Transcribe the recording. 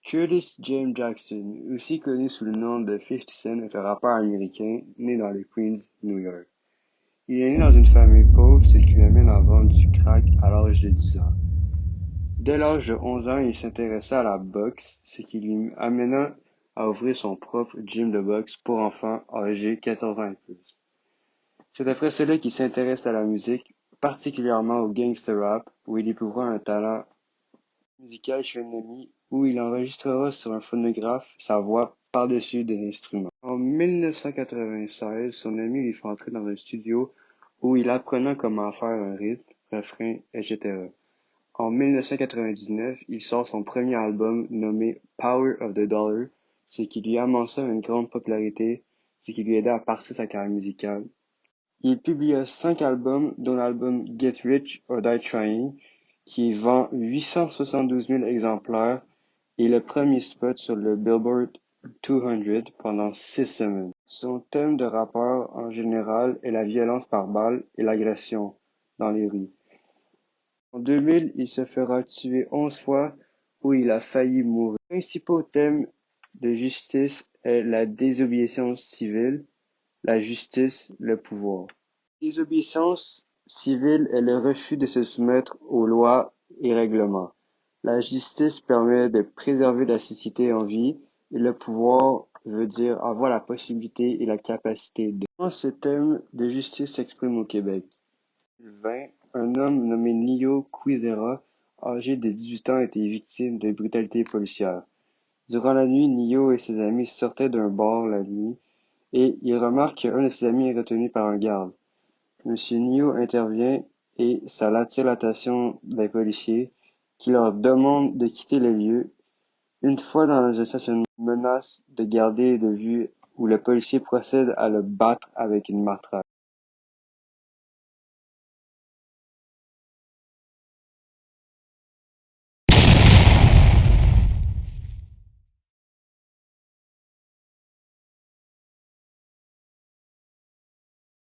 Curtis James Jackson, aussi connu sous le nom de 50 Cent, est un rappeur américain né dans le Queens, New York. Il est né dans une famille pauvre, ce qui lui amène à vendre du crack à l'âge de 10 ans. Dès l'âge de 11 ans, il s'intéressa à la boxe, ce qui lui amena à ouvrir son propre gym de boxe pour enfants âgés 14 ans et plus. C'est après cela qu'il s'intéresse à la musique, particulièrement au gangster rap, où il éprouvera un talent musical chez un ami, où il enregistrera sur un phonographe sa voix par-dessus des instruments. En 1996, son ami lui fait entrer dans un studio où il apprenait comment faire un rythme, refrain, etc. En 1999, il sort son premier album nommé Power of the Dollar, ce qui lui amorça une grande popularité, ce qui lui aida à partir sa carrière musicale. Il publia 5 albums, dont l'album Get Rich or Die Trying, qui vend 872 000 exemplaires et le premier spot sur le Billboard 200 pendant 6 semaines. Son thème de rappeur en général est la violence par balle et l'agression dans les rues. En 2000, il se fera tuer 11 fois où il a failli mourir. Le principal thème de justice est la désobéissance civile, la justice, le pouvoir. La désobéissance civile est le refus de se soumettre aux lois et règlements. La justice permet de préserver la société en vie et le pouvoir veut dire avoir la possibilité et la capacité de. Comment ce thème de justice s'exprime au Québec? En 2020, un homme nommé Nio Quizera, âgé de 18 ans, a été victime de brutalité policière. Durant la nuit, Nio et ses amis sortaient d'un bar la nuit et il remarque qu'un de ses amis est retenu par un garde. Monsieur Nio intervient et ça attire l'attention des policiers qui leur demandent de quitter le lieu. Une fois dans un stationnement, il menace de garder de vue où le policier procède à le battre avec une matraque.